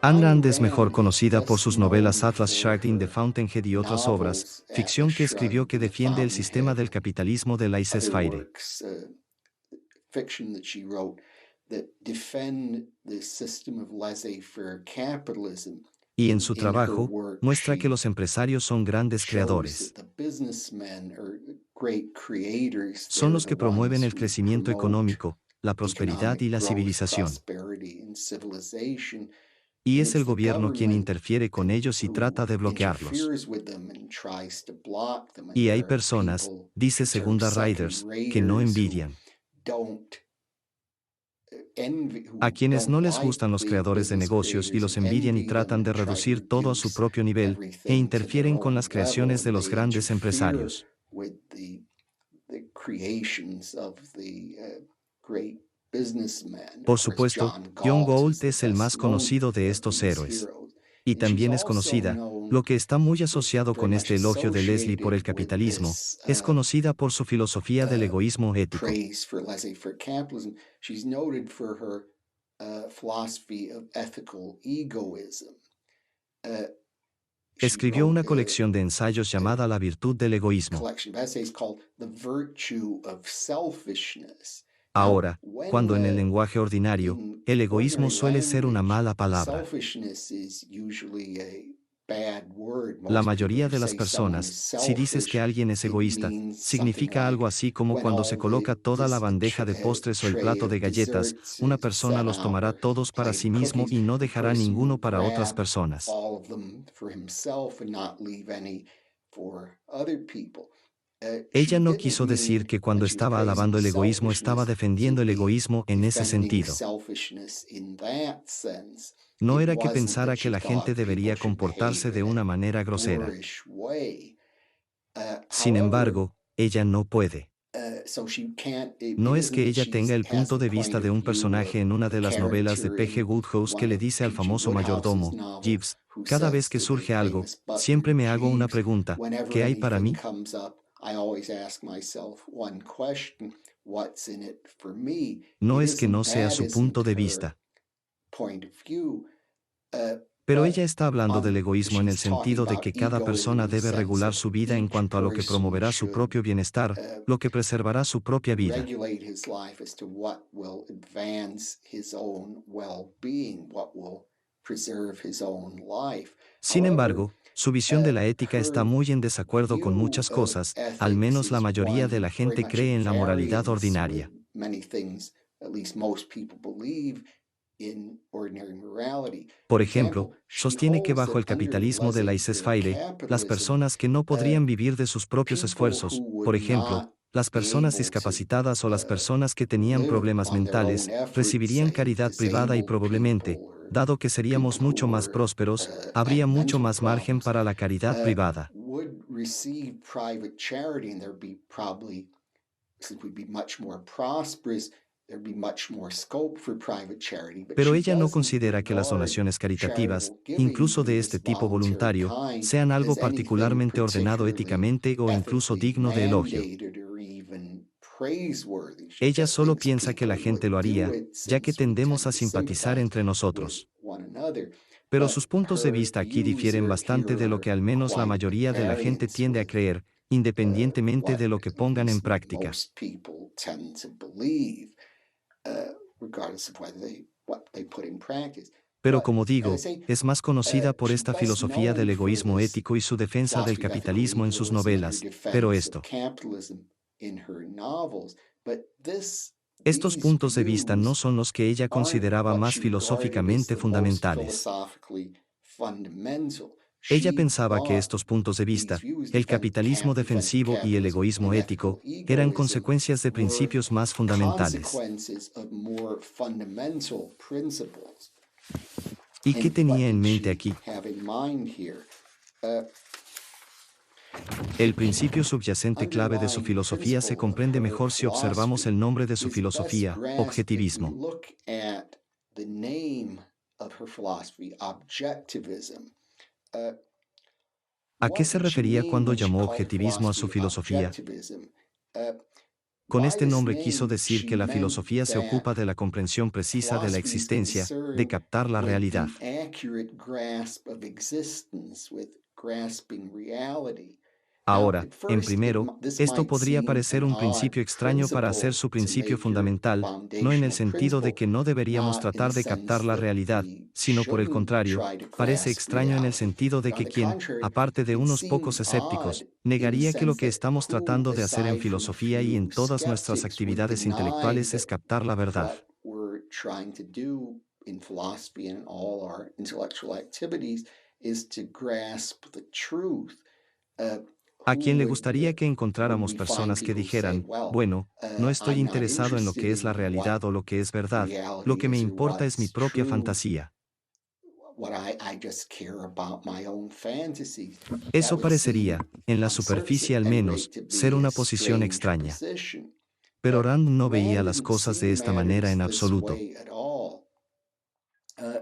Ayn Rand es mejor conocida por sus novelas Atlas Shrugged in the Fountainhead y otras obras, ficción que escribió que defiende el sistema del capitalismo de laissez-faire. Fiction that she wrote that defend the system of laissez-faire capitalism. Y en su In her trabajo, work, muestra que she los empresarios son grandes shows creadores. that the businessmen are great creators. Son los They're que the ones promueven el who crecimiento promote económico, la prosperidad economic y la growth, civilización. prosperity, and civilization. Y And es it's el the gobierno quien government interfiere con ellos y who trata de bloquearlos. interferes with them and tries to block them. And Y hay there are personas, people dice in terms Segunda of Riders, que second-raters no who envidian. don't envy, A who quienes no don't les like gustan los the creadores de business negocios y creators los and envidian y envy them tratan de and try to reducir todo a su reduce propio nivel, e everything to their interfieren con own las level, creaciones de and los they grandes interfere empresarios. with the creations of the great businessmen. Por Of course, supuesto, John Galt is Galt the es el best más known conocido de of estos these héroes. heroes. Y And she's también es also conocida, known, lo que está muy asociado very con much este elogio de Leslie por el associated with capitalismo, this es conocida por su filosofía del egoísmo ético. praise for laissez-faire capitalism. She's noted for her philosophy of ethical egoism. She Escribió una wrote colección de ensayos llamada La virtud del a egoísmo. collection of essays called The Virtue of Selfishness. Ahora, Now, cuando en el when lenguaje ordinario, in el egoísmo ordinary suele ser una language, mala palabra. selfishness is usually a bad word. La Most people mayoría who de las say someone is personas, si dices que selfish, alguien es it egoísta, means something significa like algo así como when cuando all se coloca toda la bandeja de postres o el tray plato of de galletas, desserts una is persona set los out, tomará or todos para plate sí of mismo cookies, y no the dejará person ninguno will para otras grab personas. all of them for himself and not leave any for other people. Ella no quiso decir que cuando estaba alabando el egoísmo estaba defendiendo el egoísmo en ese sentido. No era que pensara que la gente debería comportarse de una manera grosera. Sin embargo, ella no puede. No es que ella tenga el punto de vista de un personaje en una de las novelas de P. G. Wodehouse que le dice al famoso mayordomo, Jeeves, cada vez que surge algo, siempre me hago una pregunta, ¿qué hay para mí? No es que no sea su punto de vista. Pero ella está hablando del egoísmo en el sentido de que cada persona debe regular su vida en cuanto a lo que promoverá su propio bienestar, lo que preservará su propia vida. Sin embargo, su visión de la ética está muy en desacuerdo con muchas cosas, al menos la mayoría de la gente cree en la moralidad ordinaria. Por ejemplo, sostiene que bajo el capitalismo de laissez-faire, las personas que no podrían vivir de sus propios esfuerzos, por ejemplo, las personas discapacitadas o las personas que tenían problemas mentales, recibirían caridad privada y probablemente, dado que seríamos mucho más prósperos, habría mucho más margen para la caridad privada. Pero ella no considera que las donaciones caritativas, incluso de este tipo voluntario, sean algo particularmente ordenado éticamente o incluso digno de elogio. Ella solo piensa que la gente lo haría, ya que tendemos a simpatizar entre nosotros. Pero sus puntos de vista aquí difieren bastante de lo que al menos la mayoría de la gente tiende a creer, independientemente de lo que pongan en práctica. Pero como digo, es más conocida por esta filosofía del egoísmo ético y su defensa del capitalismo en sus novelas, pero estos puntos de vista no son los que ella consideraba más filosóficamente fundamentales. Ella pensaba que estos puntos de vista, el capitalismo defensivo y el egoísmo ético, eran consecuencias de principios más fundamentales. ¿Y qué tenía en mente aquí? El principio subyacente clave de su filosofía se comprende mejor si observamos el nombre de su filosofía, objetivismo. ¿A qué se refería cuando llamó objetivismo a su filosofía? Con este nombre quiso decir que la filosofía se ocupa de la comprensión precisa de la existencia, de captar la realidad. accurate grasp of existence with grasping reality. Now, Ahora, at en first, primero, this esto might podría seem parecer an un odd principio extraño para hacer principle su to principio make your fundamental, no en el foundational sentido de principle, que no deberíamos not in the tratar de captar sense la that realidad, we sino por el shouldn't contrario, try to parece grasp extraño en el reality, sentido de but on que the quien, contrary, aparte de it unos pocos seems odd escépticos, in the negaría que lo sense que that estamos who, tratando de hacer en aside from a filosofía y en few todas nuestras skeptics, would actividades deny intelectuales es that captar la verdad. what we're trying to do in philosophy and in all our intellectual activities is to grasp the truth. Uh, ¿A who quién le gustaría que would encontráramos we find personas que people who say, dijeran, well, bueno, no estoy I'm not interesado en lo interested que es la in what realidad o lo que es verdad, lo reality que me is or importa es mi what's propia true, fantasía? what I just care about my own fantasies. That Eso would seem, parecería, en la on the surface superficie al at any rate, menos, to ser be a una posición strange extraña. position. Pero But Rand no veía Rand las didn't cosas de see esta manera matters en this absoluto. way at all.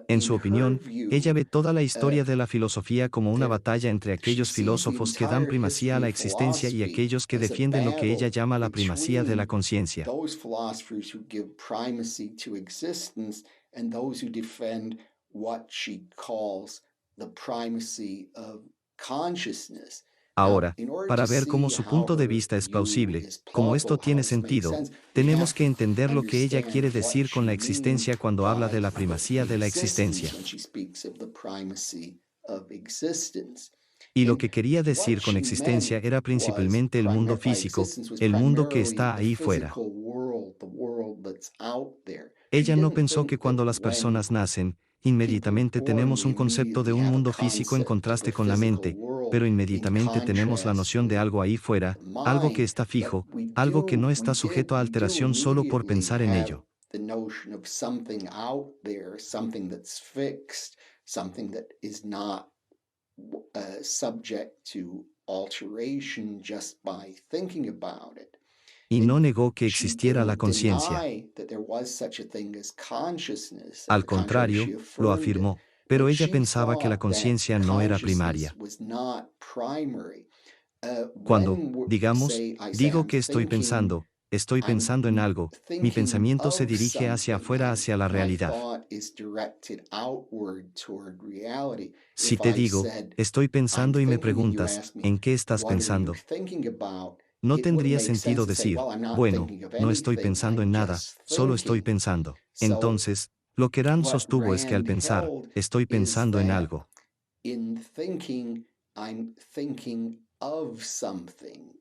En In su her opinión, ella view, ve toda la uh, historia de la filosofía como una batalla entre she aquellos sees the filósofos que dan entire primacía a history la of existencia y philosophy aquellos que as a defienden lo que ella battle llama la primacía de la between conciencia. those philosophers who give primacy to existence and those who defend what she calls the primacy of consciousness. Now, Ahora, in order to para ver cómo see su how punto de her vista es view plausible, is como esto plausible, how tiene this makes sentido, sense, we tenemos have que to entender lo que ella understand quiere what decir con she la means existencia cuando habla de by la primacía de la existence existencia. when she speaks of the primacy of existence. Y lo And que quería what decir con she meant existencia era was principalmente el mundo by físico, existence was el mundo que primarily está the ahí fuera. physical world, the world that's out there. She Ella no didn't pensó que think that cuando las when personas nacen, people are inmediatamente born, tenemos we un concepto de immediately un have a mundo físico en concept of a contraste con la physical mente, world pero in inmediatamente tenemos la contrast noción de with algo ahí fuera, the algo que mind, está but fijo, algo que no está sujeto a we do alteración solo por immediately pensar en have ello. the notion of something out there, something that's fixed, something that is not subject to alteration just by thinking about it. Y And no negó que she existiera la didn't conciencia. deny that there was such a thing as consciousness. On Al the contrary, she contrario, lo affirmed it. afirmó, pero But ella she pensaba que la thought that conciencia no era consciousness primaria. was not primary. Cuando, digamos, Say digo I'm que estoy pensando en algo, mi thinking pensamiento se of dirige hacia something, afuera, hacia la my realidad. thought is directed outward toward reality. Si If te I digo, said estoy I'm pensando y me thinking and you preguntas, ask me, ¿en qué estás what are you pensando? thinking about? No It wouldn't tendría make sense sentido to say, decir, well, I'm not bueno, thinking of no estoy anything, pensando I'm en nada, just solo estoy thinking. pensando. So Entonces, lo que Rand what sostuvo es que al Rand pensar, held estoy is pensando en that algo. in thinking, I'm thinking of something.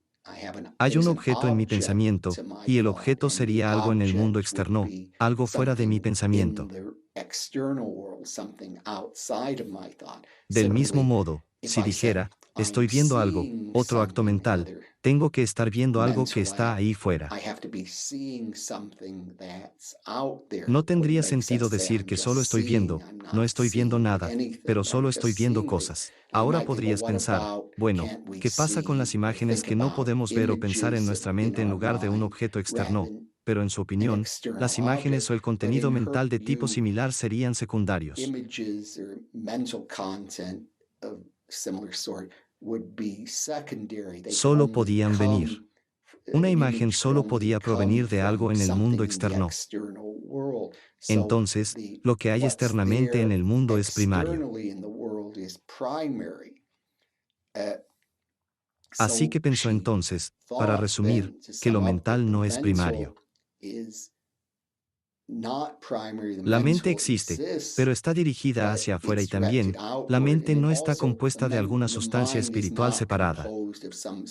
Hay un There's an objeto en mi object pensamiento, to my y el thought, objeto and the sería algo en el mundo object would externo, be algo fuera de mi something in pensamiento. the external world, something outside of my thought. Del mismo Similarly, modo, if si I said, dijera, I'm estoy viendo algo, seeing otro acto something, mental, another tengo que estar viendo algo que mental está act, ahí fuera. I have to be seeing something that's out there. No It wouldn't tendría make sense sentido to say, decir I'm que solo just estoy seeing, viendo, I'm no not estoy viendo seeing nada, pero anything, I'm solo estoy just viendo seeing. cosas. Now you Ahora might think, well, podrías what pensar, about, bueno, can't we ¿qué pasa con las see or imágenes think que no about podemos ver o pensar en images nuestra in mente en our lugar de un mind objeto rather externo? than Pero en su an opinión, external las imágenes object? o el But contenido in her mental de tipo view, similar serían secundarios. images or mental content of similar sort would be secondary. They could Solo only podían venir. come, Una an imagen image could solo only podía come provenir de algo from en el mundo something in the externo. external world. So Entonces, lo que hay what's externamente en there el mundo es primario. externally in the world is primary. Así So que pensó she entonces, para thought resumir, then, to que lo sum up, that mental the no es primario. mental is not primary. The La mente mental existe, exists, pero está dirigida but hacia afuera y it's directed también, la outward, mente and it no está also compuesta de alguna the sustancia mind is espiritual not separada. composed of some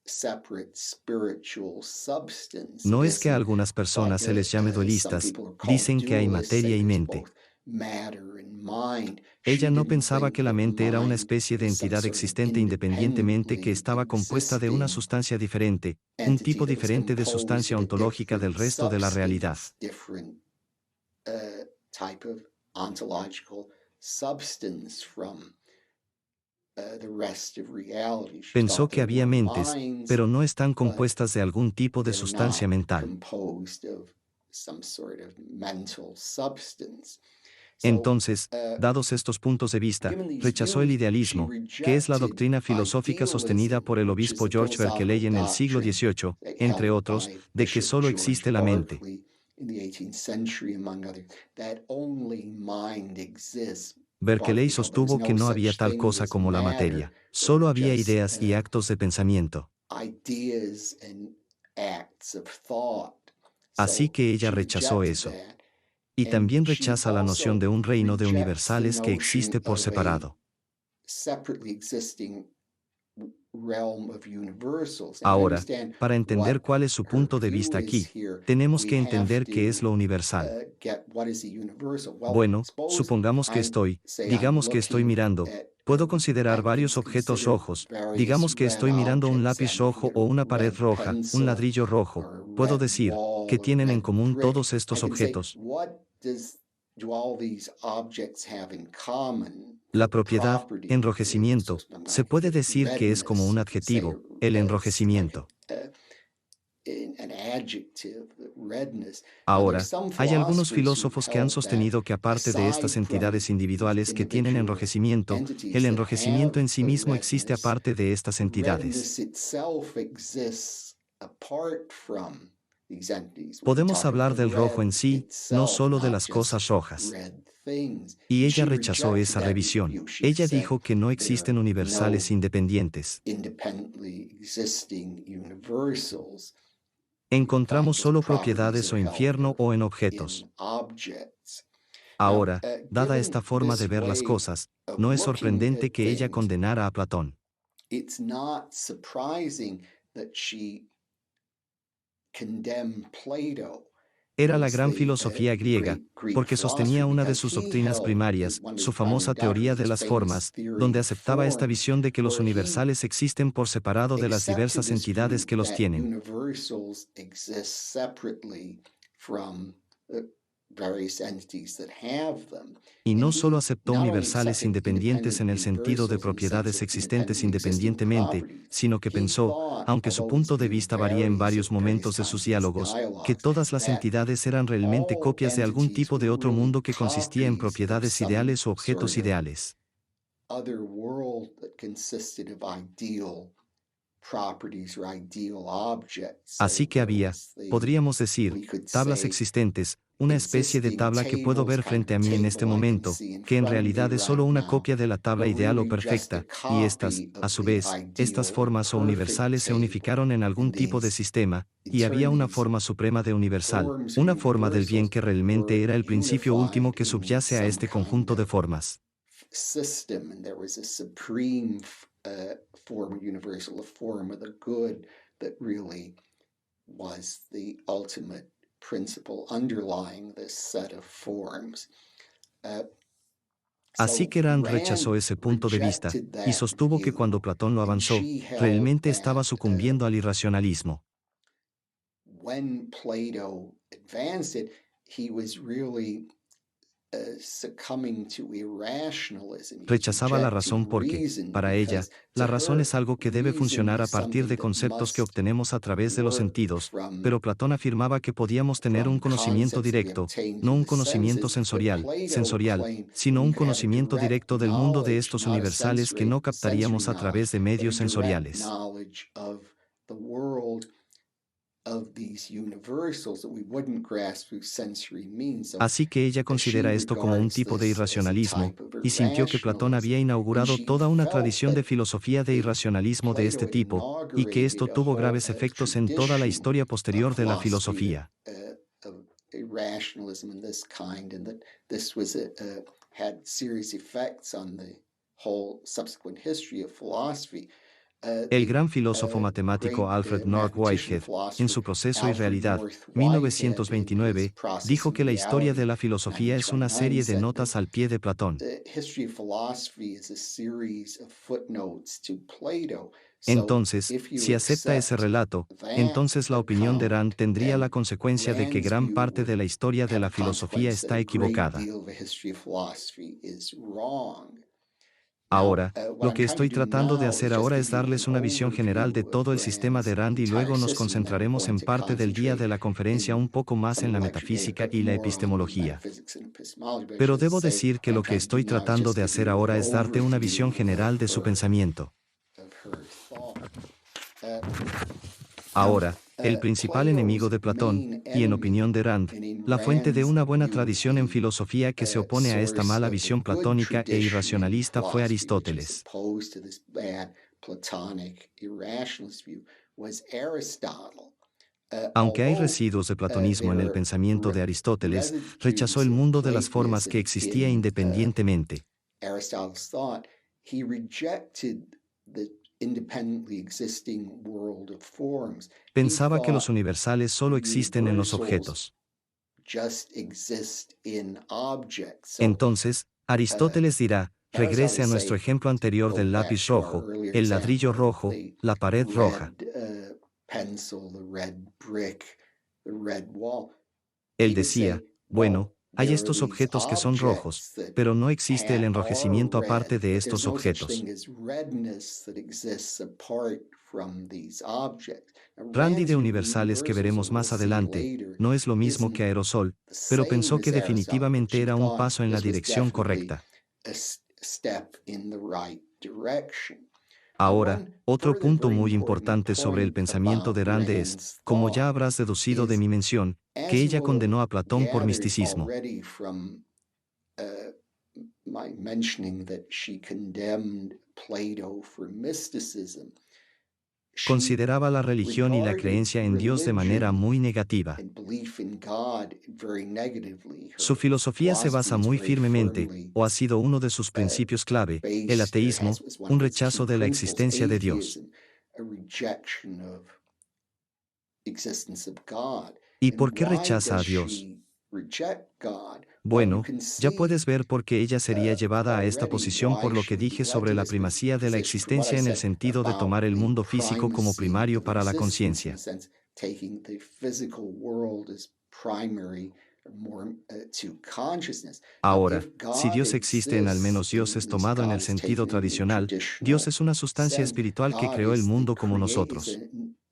separate spiritual substance. It No es que a isn't algunas like personas se les llame some dualistas, people are called dicen que hay dualists, say materia y there's mente. both matter and mind. Ella She no didn't pensaba que think la that the mente era una mind especie de was some entidad sort of existente independientemente que independently estaba compuesta de una existing sustancia diferente, un entity tipo that was diferente de composed sustancia of a ontológica del different resto de la realidad. substance, different type of ontological substance from the rest of reality. She Pensó thought que there había were mentes, minds, pero no están but compuestas de algún tipo de they're sustancia not mental. composed of some sort of mental substance. So, Entonces, dados estos puntos de vista, given these rechazó el views, she idealismo, que es la rejected doctrina filosófica sostenida idealism, por el which is obispo the George Berkeley philosophical en el siglo doctrine XVIII, entre held otros, by de que Bishop solo George existe la mente. Berkeley in the 18th century, among others, that only mind exists. Berkeley sostuvo que no había tal cosa como la materia, solo había ideas y actos de pensamiento. ideas and acts of thought. Así So que ella she rechazó rejected eso. that. Y And también she rechaza la noción also de un reino de rejects the universales que notion existe por of a separado. separately existing realm of universals. And to Ahora, understand para entender what cuál es su her punto de view vista is aquí, here, tenemos we que have entender qué es to lo universal. get what is a universal. Well, Bueno, suppose supongamos que I'm digamos que estoy looking mirando, at puedo considerar I can varios objetos consider rojos, various digamos que red estoy mirando un objects. lápiz That may rojo get o a una pared red roja, un pencil ladrillo rojo, or a puedo red decir, ¿qué wall, a tienen en red común brick. todos I estos can say, objetos? what do all these objects have in common La for propiedad, properties? So enrojecimiento, se puede decir que es como un redness, you could say, adjetivo, el it's like enrojecimiento. an adjective, redness. Now, there's Ahora, some hay algunos philosophers who've filósofos que han held that sostenido que aparte de estas aside from entidades these individuales que tienen individual enrojecimiento, entities el that have enrojecimiento en sí the mismo existe redness, aparte de estas entidades. redness itself exists apart from these entities. We could Podemos talk about hablar the del rojo red en sí, no itself, solo de not las just cosas rojas. red things. Y And ella she rechazó rejected esa that revisión. view. She Ella said dijo que no there existen are universales no independientes. independently existing universals. Encontramos Because solo properties propiedades are o held infierno o en in objetos. objects. Now, Ahora, dada esta given forma de this ver las way cosas, of no es looking sorprendente at que ella things, condenara a Platón. it's not surprising that she condemned Plato, Era who la was gran the filosofía griega, great Greek porque philosopher, sostenía una de because sus he doctrinas held primarias, one of su his primary famosa teoría doctrines, de his las famous formas, theory donde of aceptaba esta forms, visión de que los where he universales existen por separado de las accepted diversas this entidades view que los that tienen. universals exist separately from various entities that have them. Y And no solo he aceptó not only universales accepted independientes independent en el sentido de universals in the sense propiedades of existentes independently existing independientemente, properties, sino que he pensó, thought, aunque su although his punto de view vista varía en varies varios at various momentos de sus times in his diálogos, que dialogues, todas las that entidades eran realmente all copias de algún entities tipo de were otro really mundo que consistía en copies of propiedades some ideales o objetos sort of ideales. other world that consisted of ideal properties or ideal objects. Así So que there había, was the, podríamos decir, we could tablas say, existentes, una especie de existing tabla que puedo tables, ver kind of frente a a mí en este table I can momento, see in que en front of me realidad es solo right una now, copia de la tabla but ideal o really just a perfecta, y estas, copy a of su the vez, estas ideal formas o perfect universales se table. unificaron en algún And tipo de these, sistema, in y había turn, una these forma suprema de universal, forms of una forma del bien universals que were realmente era el principio unified último que in subyace a some este kind conjunto de of formas. system, and there was a supreme form of universal, a form of the good that really was the ultimate principle underlying this set of forms. Así So que Rand Rand rechazó ese punto de vista, rejected y that sostuvo que view, cuando Platón lo and avanzó, she held realmente estaba that sucumbiendo al irracionalismo. when Plato advanced it, he was really succumbing to irrationalism. He was Rechazaba la rejecting razón porque, reason, para ella, because la to razón her, es algo que debe reason funcionar a was partir de something that conceptos que must obtenemos a través de los work sentidos, pero Platón afirmaba que podíamos tener un from conocimiento concepts we directo, obtain no through un the conocimiento senses, but Plato sensorial, claimed sino we un could have a conocimiento direct directo del mundo de knowledge, estos not a universales que no sensory captaríamos a knowledge, través de but a medios direct sensoriales. knowledge of the world of these universals that we wouldn't grasp through sensory means. So Así que ella she considera esto como un regards tipo de this as a irracionalismo, type of y sintió que Platón irrationalism, había and inaugurado she toda una felt tradición de that filosofía de irracionalismo de Plato este tipo, y que esto inaugurated a tuvo whole graves efectos en toda la tradition historia of posterior de la philosophy filosofía. of irrationalism and this kind, and that this was had serious effects on the whole subsequent history of philosophy. El The gran filósofo matemático great Alfred North mathematician and Whitehead, en philosopher su Proceso y Alfred Realidad, North Whitehead, in his 1929, Process dijo and que la historia de Reality, la filosofía es una 1929, serie de said that notas al pie de Platón. the history of philosophy is a series of footnotes to Plato. So Entonces, if you si acepta ese accept relato, that entonces la opinión de Rand account, tendría la then consecuencia de que Rand's gran view parte de would la historia de have la a filosofía consequence that está a great equivocada. deal of the history of philosophy is wrong. Now, Ahora, what lo I'm que trying to estoy do tratando de now is hacer just ahora give es you an darles una visión general de overview of todo el sistema de Rand's Rand y entire luego nos system, and then I'm concentraremos going en to parte del día concentrate de la conferencia un in poco más some en of la the lecture today a metafísica bit y la more on epistemología. metaphysics and epistemology, but I Pero should debo say decir que what lo I'm que trying to do estoy now is tratando just de give hacer you ahora an es darte una visión overview general de su pensamiento. of her thought. Ahora, el principal enemigo Plato's de Platón, main y en enemy opinión de Rand, and in la fuente de Rand's una buena view, tradición en the filosofía que se opone a esta source mala of the visión good platónica e tradition in irracionalista fue philosophy, which is Aristóteles. opposed to this bad Platonic irrationalist view, was Aristotle. Aunque hay Although residuos de platonismo en there el are pensamiento de Aristóteles, rechazó residues el of mundo de las formas que Platonism existía in independientemente. Aristotle's thought, he rejected the independently existing world of forms. He Pensaba que los thought universales solo existen en los universals objetos. just exist in objects. So Entonces, Aristóteles dirá, regrese Aristotle a nuestro say, ejemplo to anterior go del back lápiz to our rojo, earlier el ladrillo example of rojo, the la pared roja. red pencil, the red brick, the red wall. Él He would decía, say, well, bueno, hay there are estos these objetos que son rojos, objects that pero no existe el are enrojecimiento red, aparte de but there's estos no such objetos. thing as redness that exists apart from these objects. Now, Randy Rand's de view of universales que universals, veremos or we'll más see adelante, later, no es lo mismo que isn't aerosol, the pero same pensó as que Aristotle, but definitivamente she era un thought paso en la this was dirección definitely correcta. a step in the right direction. Now, Ahora, one otro further punto very muy important importante sobre el point pensamiento about de Rand es, Rand's como ya thought habrás deducido de is, mi mención, que as you ella will have condenó a Platón por gathered misticismo. already from my mentioning that she condemned Plato for mysticism, she Consideraba la religión y la regarded creencia en Dios de manera religion muy negativa. and belief in God very negatively. Su Her filosofía se philosophy basa was muy very firmemente, firmly o ha sido uno de sus principios clave, el based, ateísmo, was one un of its key rechazo de la principles, existencia de Dios. atheism, a rejection of existence of God. ¿Y por And qué why rechaza a does Dios? she reject God? Well, you Bueno, can ya see puedes ver por qué ella sería llevada a esta already posición por why lo she que would be dije led sobre to la this primacía de la position for what I existencia en el said sentido de tomar about el the mundo físico como primacy primario of para la existence, in a conciencia. sense, taking the physical world as primary, more to consciousness. Now, Ahora, if si God Dios existe en al exists, menos Dios in es at least tomado en God el is sentido taken in the tradicional, Dios traditional es una sustancia sense, espiritual que God creó el is the mundo como is nosotros.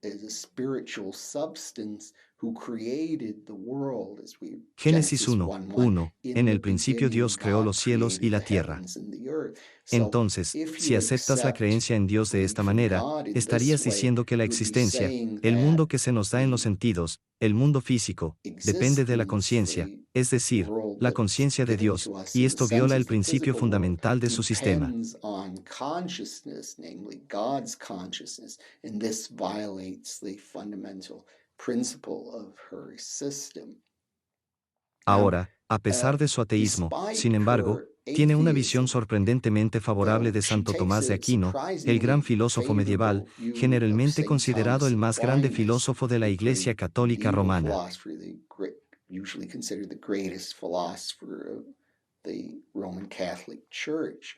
a spiritual substance who created the world, as we Génesis Genesis 1, 1:1. 1. In En the el principio beginning, Dios creó God los cielos y created la the tierra. heavens and the earth. So, Entonces, if si you aceptas la accept creencia en Dios de esta belief in manera, God in this estarías way, diciendo que la you would be existencia, saying el that mundo que se nos da en los the sentidos, el mundo físico, depende de la existence, conciencia, the es decir, world la that's conciencia de given Dios, to us y in the esto viola el senses, the principio physical world, fundamental de su sistema. depends on consciousness, namely God's consciousness, and this violates the fundamental principle of her system. Now, Ahora, a pesar de su ateísmo, sin despite embargo, her tiene una visión atheism, sorprendentemente favorable though, de she Santo takes Tomás de a Aquino, el gran surprisingly filósofo medieval, favorable view of generalmente St. considerado Thomas el más grande Aquinas, filósofo de la the Iglesia great Católica medieval Romana. philosopher, usually considered the greatest philosopher of the Roman Catholic Church.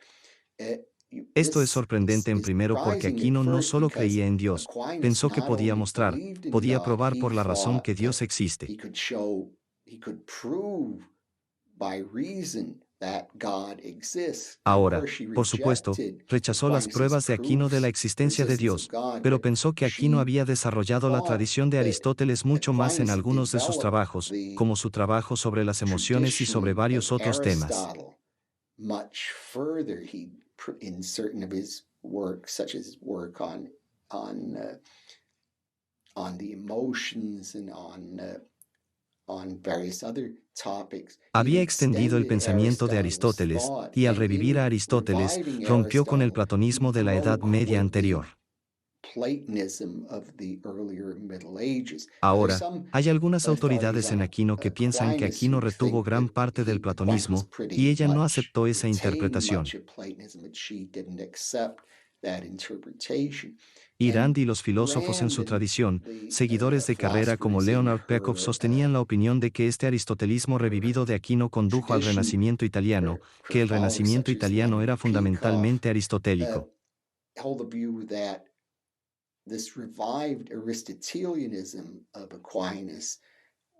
Esto es This sorprendente en is primero porque surprising at Aquino no first solo because creía en Dios, Aquinas pensó que not podía only mostrar, believed in podía God, probar he por la razón thought que that Dios existe. he could prove by reason that God exists. Now, of Ahora, course, she por supuesto, rejected rechazó las Aquinas's pruebas de Aquino de la proofs, the existencia de existence of Dios, God, pero but pensó que Aquino she había desarrollado la thought tradición de that Aristóteles mucho más en Aquinas algunos de sus developed trabajos, the como su trabajo sobre las emociones y sobre tradition varios of otros temas. Aristotle much further. In certain of his work, such as work on the emotions and on various other topics, he Había extendido el extended pensamiento de Aristotle's Aristóteles, thought, y al and revivir a in Aristóteles, reviving rompió con el Aristotle, he platonismo de la Edad broke Media with the anterior. Platonism of the earlier Middle Ages. Now, there's Ahora, some hay algunas authorities autoridades en on Aquino que piensan que Aquinas Aquino who retuvo think gran that parte del Aquinas platonismo, y pretty ella no much aceptó esa retained much interpretación. of Platonism, but she didn't accept that interpretation. Rand And y los filósofos en Rand su and tradición, the seguidores de carrera como philosophers in Leonard Peikoff her sostenían la opinión de que este aristotelismo revivido de Aquino condujo al tradition, Renacimiento italiano, her que el followers Renacimiento such as italiano era Leonard Peikoff fundamentalmente aristotélico. held the view that this revived Aristotelianism of Aquinas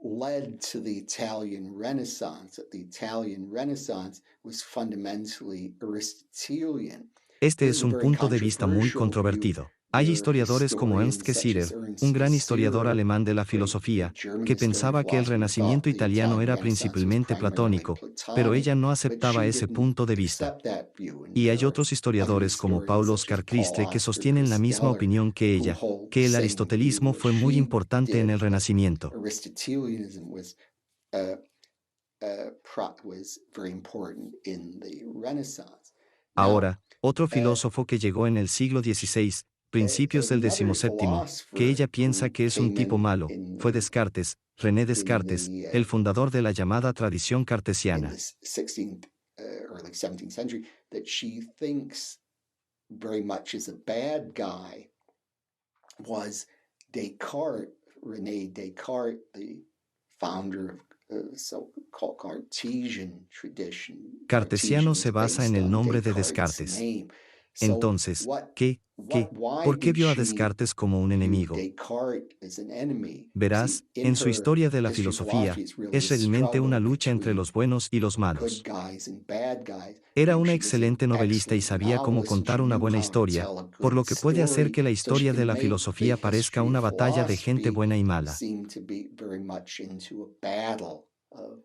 led to the Italian Renaissance. That the Italian Renaissance was fundamentally Aristotelian. Este This es is a un very punto de vista muy controversial view controvertido. Hay historiadores como Ernst Cassirer, un gran historiador alemán de la filosofía, que pensaba que el Renacimiento italiano era principalmente platónico, pero ella no aceptaba ese punto de vista. Y hay otros historiadores como Paulo Oscar Cristre que sostienen la misma opinión que ella, que el aristotelismo fue muy importante en el Renacimiento. Aristotelianism uh, was very important in the Renaissance. Now, Ahora, otro uh, filósofo que llegó en el siglo XVI, principios del another XVII, que philosopher ella piensa who que es un came tipo malo, fue Descartes, René in Descartes, the el fundador de la llamada tradición in the cartesiana. 16th, early 17th century, that she thinks very much as a bad guy was Descartes, René Descartes, the founder of so-called Cartesian tradition. Cartesiano Cartesian se is basa en based el on nombre de Descartes' Descartes. name. So Entonces, ¿por qué why vio a did she Descartes como un view enemigo? Descartes as an enemy? Verás, See, in en su her historia de la history of filosofía, philosophy, it's really a es realmente una struggle lucha entre between los buenos y los good malos. guys and bad guys. Era una She was an excelente novelista y excellent sabía cómo novelist, and contar she una knew buena how to historia, tell a por good lo que puede hacer story, que la so she historia de can la make the filosofía parezca history of una batalla de gente philosophy buena y mala. seem to be very much into a battle of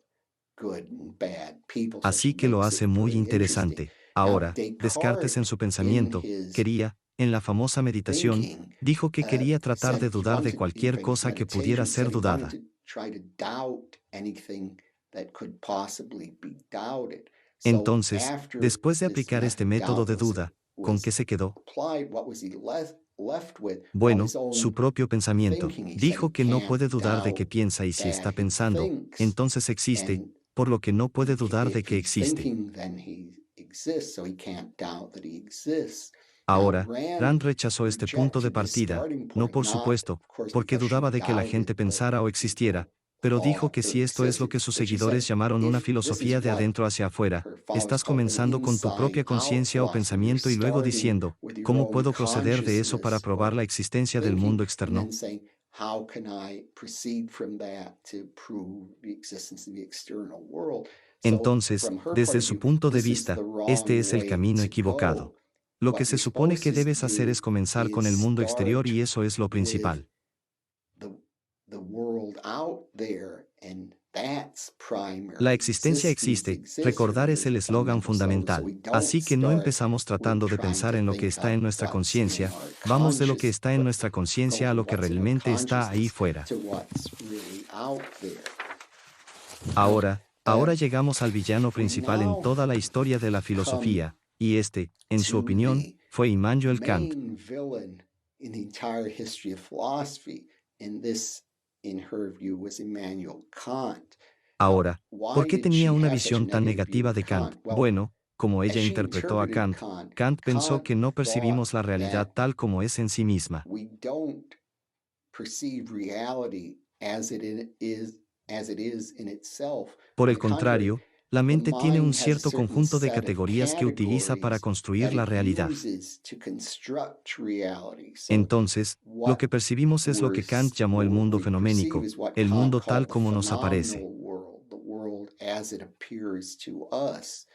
good and bad people, so Así she que lo makes hace it muy very interesting. interesante. Now, Ahora, Descartes en Descartes, su in pensamiento, his quería, en la famosa meditación, thinking, dijo que quería tratar said de he dudar de wanted, cualquier in his cosa que pudiera meditation, ser said he wanted dudada. to try to doubt anything that could possibly be doubted. So Entonces, after después de this aplicar este method método doubt de duda, ¿con qué was se quedó? applied, what was he left with? Well, Bueno, his su own propio pensamiento. thinking. He said he Dijo que no can't puede dudar de que doubt piensa y si está that he pensando, thinks, entonces existe, and por lo que no puede dudar de if que he's existe. thinking, then he exists, so he can't doubt that he exists. Now, Ahora, Rand rechazó este punto de rejected this partida, starting no point, por not, supuesto, of course, porque because she dudaba de que la gente doubted that pensara o existiera, people pero dijo thought que or si esto es lo existed, que sus but she said, seguidores llamaron una if this is filosofía de what adentro hacia afuera, her followers estás called an comenzando con tu propia inside-out conciencia o philosophy, you're pensamiento y luego starting diciendo, with your ¿cómo own puedo proceder de eso para consciousness probar or la existencia del thinking, mundo and then externo? saying, how can I proceed from that to prove the existence of the external world? So Entonces, from her point desde of su view, punto de this is vista, the este wrong es el way camino to equivocado. go. Lo que What se you're supone que supposed to debes hacer es do comenzar con is el mundo exterior start y eso es lo with principal. the, the world out there, and that's La primary. existencia Existence existe, exists, recordar es remember, is el the eslogan fundamental. So fundamental. we don't Así que no start empezamos with tratando de trying pensar to en lo que think está en up nuestra what's in conciencia, our vamos de lo que conscious, está en but nuestra go conciencia a from lo que what's in our realmente está ahí consciousness fuera. to what's really out there. Now, Ahora llegamos al villano we principal en now toda la historia de la come filosofía, y este, en su to opinión, the fue Immanuel Kant. main villain in the entire history of philosophy, and this, in her view, was Immanuel Kant. Ahora, ¿por Why qué did tenía she una have such a visión tan negative view negativa of de Kant? Kant? Well, Bueno, como as ella she interpretó a interpreted Kant, Kant, Kant pensó Kant que no thought percibimos la realidad that tal como es en sí misma. we don't perceive reality as it is in itself. Por On el the contrary, contrario, la the mente tiene un mind has a cierto certain conjunto de set of categorías que utiliza para categories construir that la it realidad. uses to construct reality. So Entonces, lo what que percibimos es lo que Kant llamó el mundo we perceive fenoménico, is what el Kant mundo tal called the como nos phenomenal aparece. world, the world as it appears to us.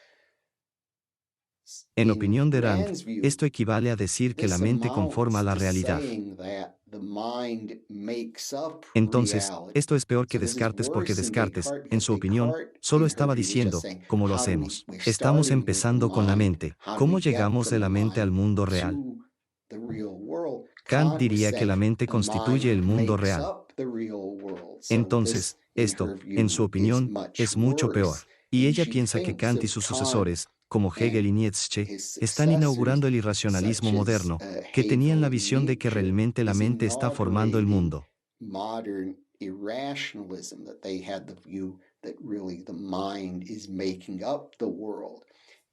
En In opinión de Rand, Rand's view, esto equivale a decir que la this mente conforma amounts la to realidad. saying that the mind makes up Entonces, reality. esto es peor que So this is Descartes porque worse than Descartes, Descartes, en because su opinión, Descartes, solo in her estaba view, was just diciendo, saying, ¿cómo lo how do hacemos? we're Estamos starting with the empezando con la mind, mente. how do ¿Cómo we get llegamos from de the la mente al mind mundo real? to the real world? Kant Kant was diría que la saying mente the constituye mind el mundo makes real. up the real world. So this, Entonces, in esto, her en su view, is opinión, much es mucho worse. peor. Y And ella she piensa que thinks Kant y of sus Kant sucesores, como Hegel and y Nietzsche, his están successors, inaugurando el such irracionalismo as moderno, que tenían Hegel la and visión de que Nietzsche, realmente la is mente está formando el inaugurating mundo. modern irrationalism, that they had the view that really the mind is making up the world.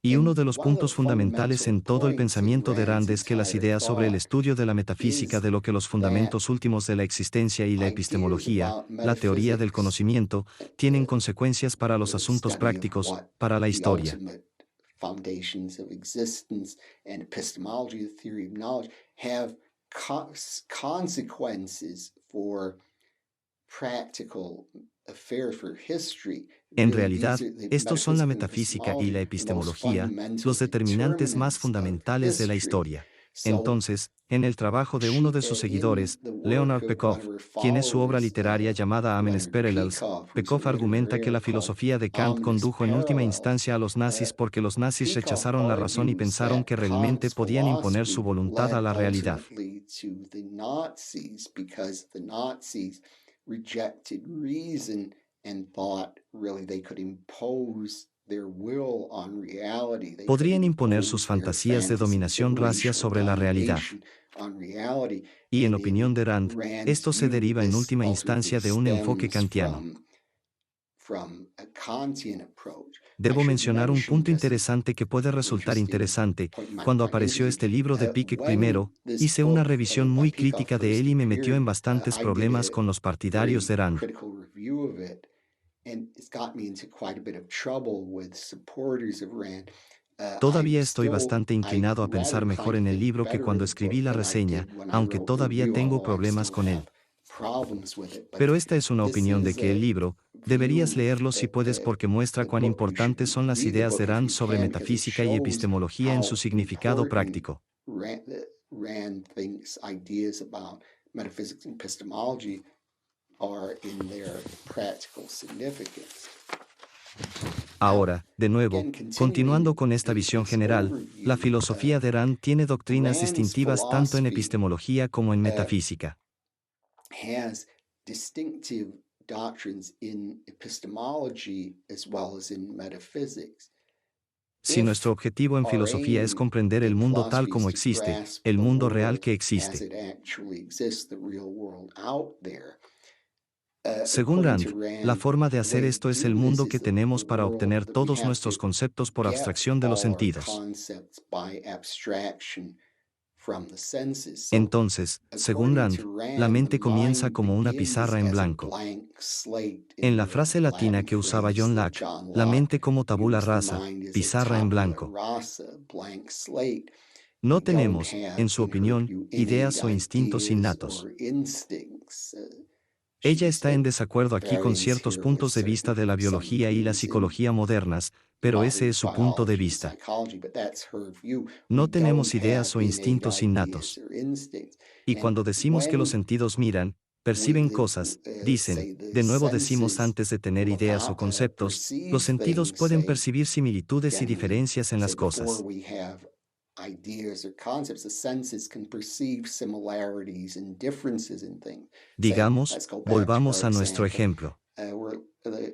Y uno And de los one of puntos the fundamentales fundamental en todo el points in pensamiento de Rand's Rand es que las entire ideas sobre el thought estudio de la metafísica is de lo que los that fundamentos últimos de la existencia y la ideas epistemología, about la teoría del metaphysics, conocimiento, tienen consecuencias para los the asuntos study of prácticos, what para la the historia. ultimate foundations of existence and epistemology, the theory of knowledge, have consequences for practical affairs, for history. En Really, realidad, the estos son la metaphysical and metafísica y epistemology, la the most epistemología, fundamental los determinantes más determinants of fundamentales de la history. historia. So Entonces, En el trabajo de uno de sus seguidores, Leonard Peikoff, quien es su obra literaria llamada Amenes Parallels, Peikoff argumenta que la filosofía de Kant condujo en última instancia a los nazis porque los nazis rechazaron la razón y pensaron que realmente podían imponer su voluntad a la realidad. Podrían imponer sus fantasías de dominación racial sobre la realidad. Y en opinión de Rand, esto se deriva en última instancia de un enfoque kantiano. Debo mencionar un punto interesante que puede resultar interesante. Cuando apareció este libro de Pickett primero, hice una revisión muy crítica de él y me metió en bastantes problemas con los partidarios de Rand. Todavía estoy bastante inclinado a pensar mejor en el libro que cuando escribí la reseña, aunque todavía tengo problemas con él. Pero esta es una opinión de que el libro, deberías leerlo si puedes porque muestra cuán importantes son las ideas de Rand sobre metafísica y epistemología en su significado práctico. Ahora, de nuevo, continuando con esta visión general, la filosofía de Rand tiene doctrinas distintivas tanto en epistemología como en metafísica. Si nuestro objetivo en filosofía es comprender el mundo tal como existe, el mundo real que existe. Según Rand, la forma de hacer esto es el mundo que tenemos para obtener todos nuestros conceptos por abstracción de los sentidos. Entonces, según Rand, la mente comienza como una pizarra en blanco. En la frase latina que usaba John Locke, la mente como tabula rasa, pizarra en blanco. No tenemos, en su opinión, ideas o instintos innatos. Ella está en desacuerdo aquí con ciertos puntos de vista de la biología y la psicología modernas, pero ese es su punto de vista. No tenemos ideas o instintos innatos. Y cuando decimos que los sentidos miran, perciben cosas, dicen, de nuevo decimos antes de tener ideas o conceptos, los sentidos pueden percibir similitudes y diferencias en las cosas. Digamos, volvamos a nuestro ejemplo.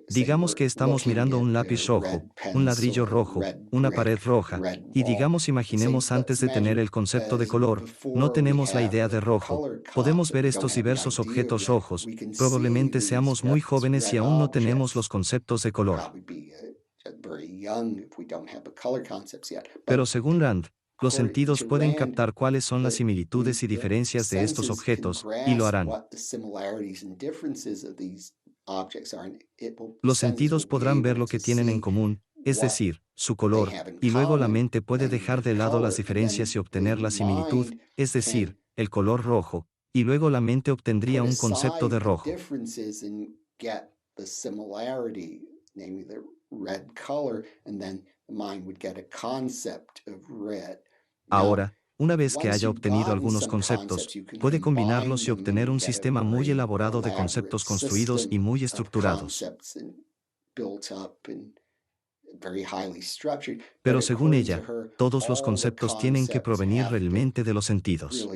Digamos que estamos mirando un lápiz rojo, un ladrillo rojo, una pared roja, y digamos imaginemos antes de tener el concepto de color, no tenemos la idea de rojo, podemos ver estos diversos objetos rojos, probablemente seamos muy jóvenes y aún no tenemos los conceptos de color. Pero según Rand, los sentidos pueden captar cuáles son las similitudes y diferencias de estos objetos, y lo harán. Los sentidos podrán ver lo que tienen en común, es decir, su color, y luego la mente puede dejar de lado las diferencias y obtener la similitud, es decir, el color rojo, y luego la mente obtendría un concepto de rojo. Ahora, una vez que haya obtenido algunos conceptos, puede combinarlos y obtener un sistema muy elaborado de conceptos construidos y muy estructurados. Pero según ella, todos los conceptos tienen que provenir realmente de los sentidos.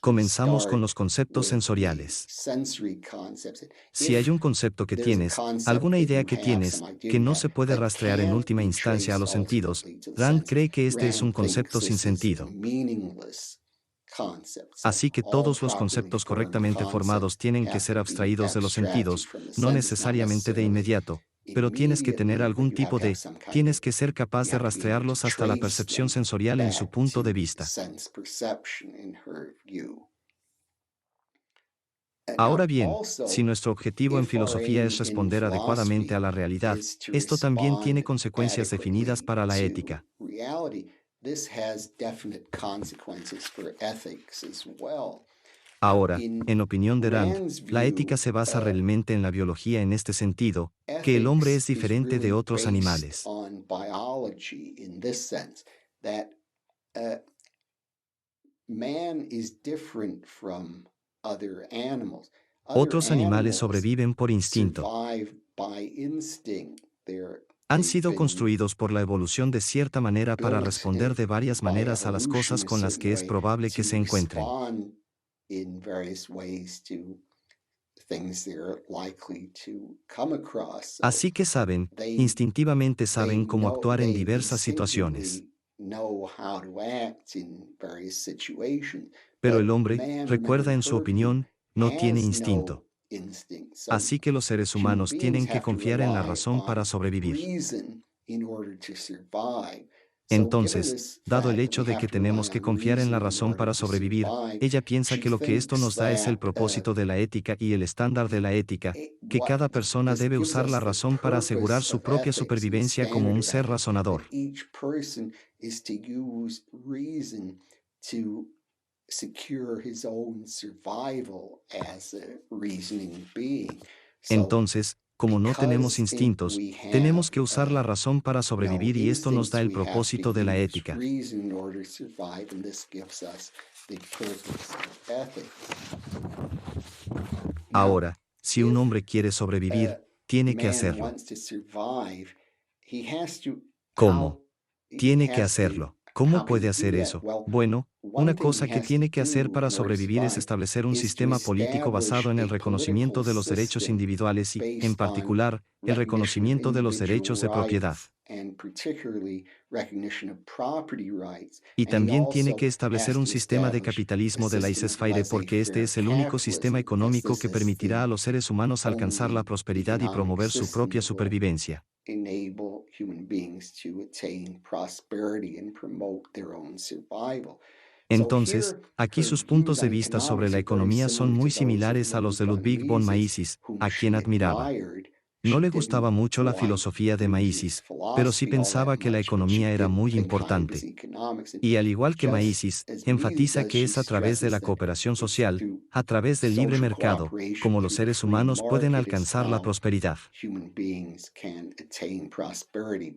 Comenzamos con los conceptos sensoriales. Si hay un concepto que tienes, alguna idea que tienes, que no se puede rastrear en última instancia a los sentidos, Rand cree que este es un concepto sin sentido. Así que todos los conceptos correctamente formados tienen que ser abstraídos de los sentidos, no necesariamente de inmediato, pero tienes que tener algún tipo de, tienes que ser capaz de rastrearlos hasta la percepción sensorial en su punto de vista. Ahora bien, si nuestro objetivo en filosofía es responder adecuadamente a la realidad, esto también tiene consecuencias definidas para la ética. Ahora, en opinión de Rand, la ética se basa realmente en la biología en este sentido, que el hombre es diferente de otros animales. uh, man is different from other animals. Other Otros animales animals sobreviven por instinto. survive by instinct. Han They've sido been construidos por la evolución de cierta manera para built responder de varias by maneras a las evolution cosas a con las certain que es way probable que to se encuentren. respond in various ways to things they're likely to come across. So Así que saben, they instintivamente they saben cómo know actuar en they diversas situaciones. instinctively know how to act in various situations. Pero el But hombre, man, remember recuerda en su Turkey, opinión, no tiene has no instinto. instinct. So Así que los seres human humanos beings tienen que have to confiar en la rely razón para on sobrevivir. reason in order to survive. So given Entonces, this dado el fact that we hecho de have que to rely tenemos que on confiar en la reason in razón order para to sobrevivir, survive, ella piensa she que lo que esto thinks nos da es el that propósito de la ética y el estándar de la ética, que what cada persona this debe gives usar us la the razón para asegurar purpose su of propia ethics and the supervivencia como standard un of ser ethics, that razonador. each person is to use reason to secure his own survival as a reasoning being. So Entonces, como no tenemos because instintos, we have tenemos que usar la razón para no sobrevivir y esto nos da instincts, el we have to propósito de la use ética. reason in order to survive, and this gives us the purpose of ethics. Now, Ahora, si un if hombre quiere sobrevivir, tiene que man hacerlo. wants to survive, he has to, ¿Cómo? he Tiene que has to, hacerlo. ¿Cómo how can puede he do hacer that? eso? Well, Bueno, one una thing he cosa que has to tiene que hacer do para in order to sobrevivir es survive establecer un is to sistema político establish basado en el a reconocimiento political de los derechos system individuales y, en based on particular, el recognition of reconocimiento de los individual derechos de propiedad. rights and particularly recognition of property rights. Y And he también tiene also que establecer has un to sistema de establish a capitalismo de system of laissez-faire porque este laissez-faire es el único sistema capitalism, because económico this que is permitirá a the los seres humanos alcanzar la only prosperidad y economic promover su system propia that will supervivencia. enable human beings to attain prosperity and promote their own survival. So Entonces, here, aquí her sus views puntos de on vista sobre economics la are very economía son similar to muy those of similares a los de Ludwig von Ludwig von Mises, Mises, whom a quien she admiraba. admired. No She le didn't gustaba mucho la like filosofía de Ludwig's Mises, pero sí philosophy all that pensaba que la much, but she economía era did muy think high of his importante. economics. And Y al igual que just Mises, as Mises enfatiza does, que she es a través de stresses la that cooperación it's social, through a través del libre social mercado, cooperation, como los through the seres free humanos pueden market is alcanzar la how prosperidad. human beings can attain prosperity.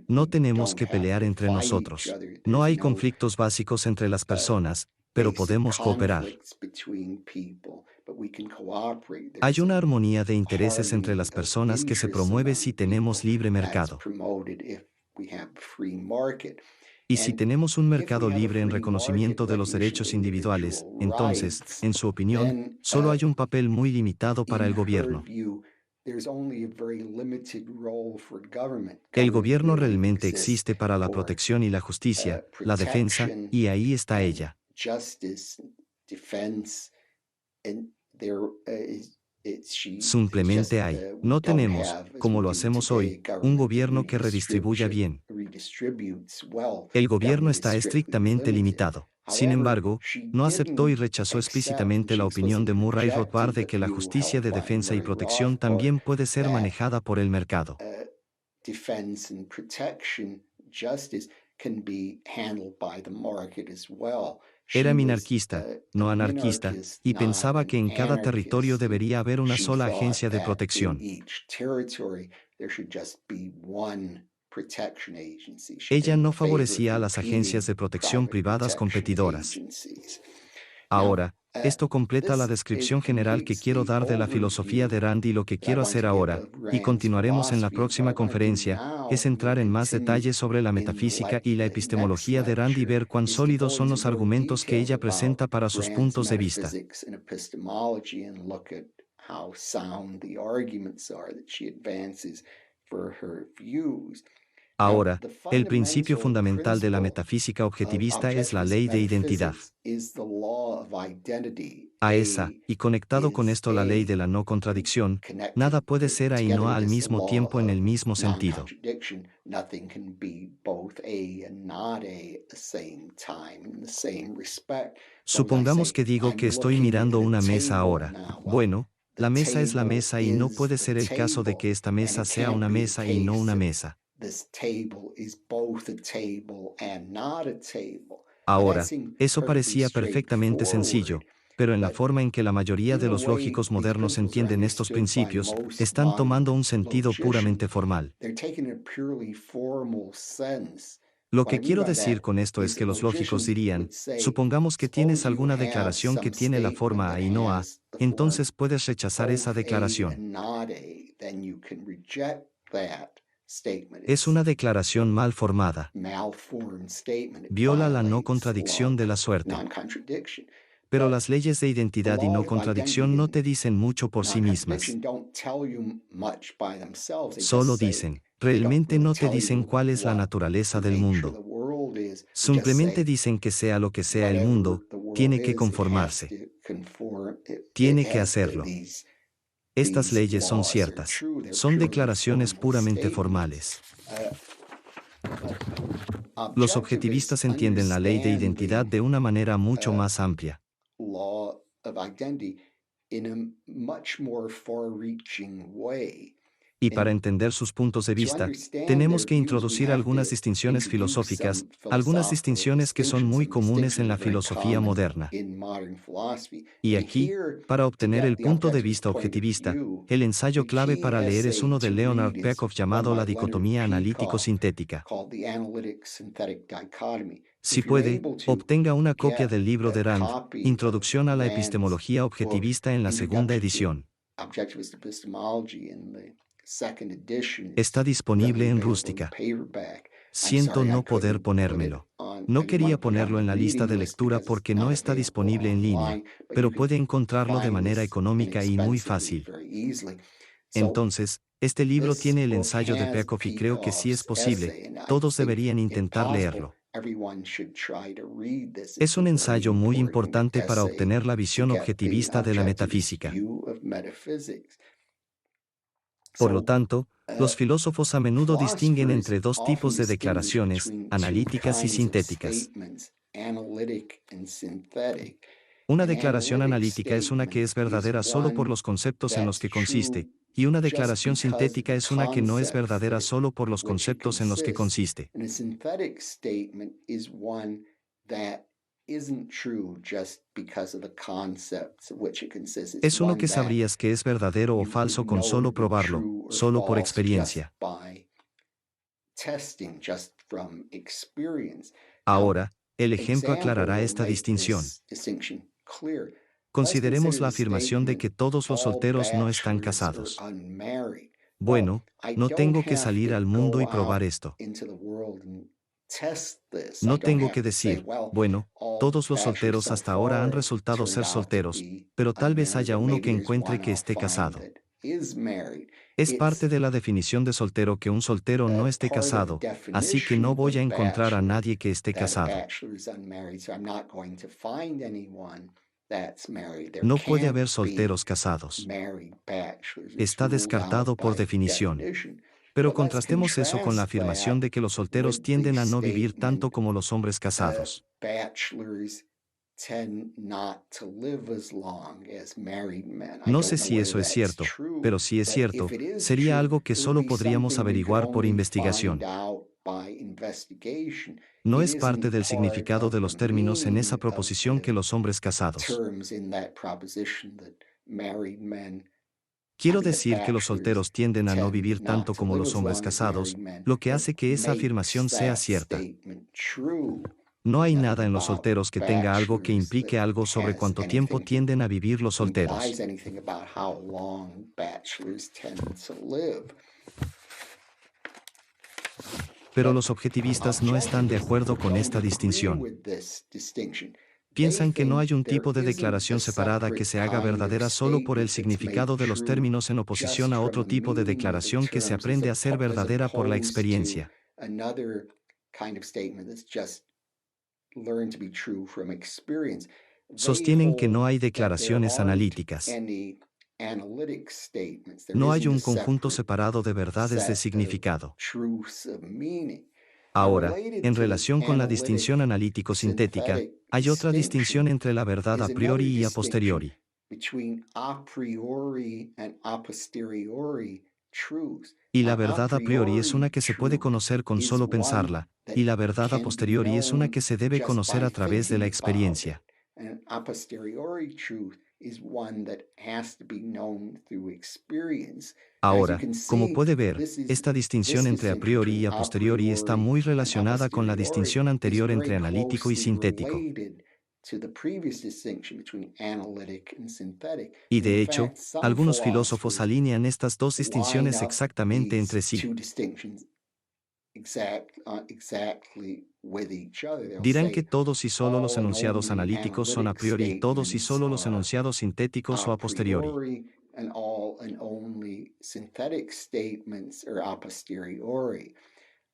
No We tenemos don't que have pelear to entre fight each nosotros. other. No There's hay no conflictos básicos entre las personas, pero basic podemos cooperar. conflicts between people, but we can cooperate. Hay There's una a armonía de intereses entre las harmony of personas que se interests promueve si among tenemos people libre that's mercado. promoted if we have free market. Y si And tenemos un if we mercado have a libre en free market reconocimiento de los recognition of derechos individuales, individual entonces, rights, en su opinión, then solo hay un papel muy limitado para in el her gobierno. view, there's only a very limited role for government. El Government gobierno really realmente exists existe para la for protección y la justicia, la defensa, protection y ahí está and ella. justice, defense, and there Simplemente hay. No tenemos, como lo hacemos hoy, un gobierno que redistribuya bien. El gobierno está estrictamente limitado. Sin embargo, no aceptó y rechazó explícitamente la opinión de Murray Rothbard de que la justicia de defensa y protección también puede ser manejada por el mercado. Defense and protection justice can be handled by the market as well. Era minarquista, no anarquista, y pensaba que en cada territorio debería haber una sola agencia de protección. Ella no favorecía a las agencias de protección privadas competidoras. Ahora, esto completa la descripción general que quiero dar de la filosofía de Rand y lo que quiero hacer ahora, y continuaremos en la próxima conferencia, es entrar en más detalles sobre la metafísica y la epistemología de Rand y ver cuán sólidos son los argumentos que ella presenta para sus puntos de vista. Ahora, el principio fundamental de la metafísica objetivista es la ley de identidad. A esa, y conectado con esto la ley de la no contradicción, nada puede ser A y no A al mismo tiempo en el mismo sentido. Supongamos que digo que estoy mirando una mesa ahora. Bueno, la mesa es la mesa y no puede ser el caso de que esta mesa sea una mesa y no una mesa. Ahora, eso parecía perfectamente sencillo, pero en la forma en que la mayoría de los lógicos modernos entienden estos principios, están tomando un sentido puramente formal. Lo What que I mean quiero by decir that con esto es is que a los lógicos logician dirían, would say, supongamos que tienes suppose you alguna have declaración que some tiene la statement forma that A y no A, has the form entonces puedes rechazar esa both A declaración. and not A, then you can reject that statement. Es It's una declaración mal formada. malformed statement. It Viola la no violates law contradicción of de la suerte. non-contradiction. Pero But las leyes de the identidad y no laws of contradicción identity no and te dicen mucho por sí mismas. non-contradiction don't tell you much by themselves. They just Solo say, dicen, they don't realmente really no te tell dicen you cuál es la what the naturaleza del nature of mundo. the world is. They just Simplemente say, dicen que sea lo que sea el whatever mundo, the world tiene que is, it has conformarse. to conform. It Tiene que has hacerlo. Estas these leyes son laws are ciertas. true. They're Son purely declaraciones formal puramente statements. formales. Los Objectivists objetivistas entienden la ley de understand identidad the de una manera mucho más amplia. law of identity in a much more far-reaching way. Y para And entender sus puntos de to vista, understand tenemos their que views, we introducir have algunas to distinciones introduce filosóficas, some algunas philosophical distinciones que son distinctions, muy some comunes en distinctions la that are very filosofía common moderna. in modern philosophy. Y And aquí, here, para to obtener get el the punto de objectivist vista point of objetivista, view, el ensayo the clave key para leer es essay uno to de Leonard read is Peikoff one llamado La by Leonard dicotomía Peikoff analítico-sintética. called The Analytic-Synthetic Dichotomy. Si If you're puede, able to obtenga una copia get del libro a de Rand, copy of Introducción a la Rand's epistemología book, objetivista en la segunda Introduction to edición. Objectivist Epistemology, in the second edition, Está it's disponible readily en available in rústica. paperback. I'm Siento sorry I no poder couldn't put it ponérmelo. on, No I didn't want quería to put it on ponerlo the en la lista reading de list lectura because it's porque no not está available disponible en línea, online, but pero you can puede encontrarlo de find manera this económica y muy inexpensively, fácil. very easily. So Entonces, este libro this tiene el book ensayo de has Peikoff y creo que sí es Peikoff's posible, essay, and I todos think, deberían if intentar possible, leerlo. everyone should try to read this. Es It's a un very ensayo muy important importante para essay obtener la to visión get the objetivista de la objectivist metafísica. view of metaphysics. Por lo So, tanto, los filósofos a menudo distinguen philosophers entre dos often tipos de distinguish declaraciones, between two analíticas y kinds of sintéticas. statements, analytic and synthetic. Una An declaración analytic analítica es una que statement es is verdadera solo por one los conceptos en los that's que consiste, true y una just declaración because sintética the es una que no es concepts verdadera that solo por los which it conceptos en los que consists. consiste. And a synthetic statement is one that isn't true just because of the concepts of which it consists. It's Es uno one que that sabrías que es verdadero o you falso would con know solo to be probarlo, true or solo por false just experiencia. by testing, just from experience. Now, Ahora, el ejemplo example aclarará will esta make distinción. this distinction clear. Let's Consideremos consider la the afirmación de statement, que todos los all solteros no están bachelors are casados. unmarried. Well, Bueno, I no don't tengo que have salir to al mundo y go probar out esto. into the world and test this. I No don't tengo have que to say, decir, well, bueno, all todos los bachelors solteros so hasta ahora han far have resultado ser turned out to solteros, be pero tal vez unmarried, haya but uno maybe que there's encuentre one que I'll esté find casado. that is married. Es It's parte de la definición de soltero que un soltero no esté part of the casado, así que no definition voy a of encontrar a bachelor nadie que esté that a casado. bachelor is unmarried, so I'm not going to find anyone that's married. There No puede can't haber be solteros casados. married bachelors. It's Está ruled out descartado por by definición. definition. Pero But let's contrastemos eso con la contrast afirmación that de que los solteros with the tienden a no vivir tanto statement, como los hombres casados. bachelors tend not to live as long as married men. I No don't sé know si whether eso es that's cierto, true, pero si es but cierto, if it is sería true, algo que it would solo be podríamos something we could averiguar por only investigación. find out by investigation. No It es parte isn't del part significado of de the los términos en esa meaning of proposición que the los hombres casados. terms in that proposition that married men, Quiero that decir que los bachelors solteros tienden a no tend vivir not tanto to como live los as hombres long as casados, married men, lo que that hace que esa makes afirmación sea that cierta. statement true. No hay Nothing nada en los about solteros que tenga algo que bachelors that implique algo sobre has cuánto tiempo anything tienden a vivir los solteros. implies anything about how long bachelors tend to live. Pero But los objetivistas no están de objectivists acuerdo con don't esta agree distinción. with this distinction. They Piensan que no think hay un there tipo de isn't a declaración separada que separate se haga kind of verdadera solo por el statement that's significado made de los true términos en oposición just a from otro the tipo de meaning of the declaración que se terms aprende a ser as verdadera por la opposed to experiencia. another kind of statement that's just learned to be true from experience. They Sostienen que no hold hay that there declaraciones aren't analíticas. any analytic statements. There No hay isn't a un conjunto separate separado de verdades de set of significado. truths of meaning. Ahora, Related en to the relación con la distinción analytic analítico-sintética, synthetic hay otra distinción distinction entre la verdad is a another priori y a distinction posteriori. between a priori and a posteriori truths. Y la Now, a verdad a priori es una priori que se puede truth conocer con is solo one pensarla, that y la verdad a can be posteriori es una known que se debe just conocer by a través de thinking la about it. experiencia. And a posteriori truth is one that has to be known through experience. And as you Ahora, can como see, puede ver, esta this distinción entre a distinction priori y between a a posteriori está priori muy and a relacionada con la posteriori distinción is anterior very entre analítico y closely sintético. related to the previous distinction between analytic and synthetic. Y And in de hecho, fact, some algunos filósofos philosophers alinean estas dos line distinciones up exactamente entre these sí. two distinctions exactly with each other. They'll Dirán que say todos y solo los all and enunciados only analíticos son a analytic priori y todos y statements solo los are enunciados sintéticos o a a posteriori. priori, and all and only synthetic statements are a posteriori.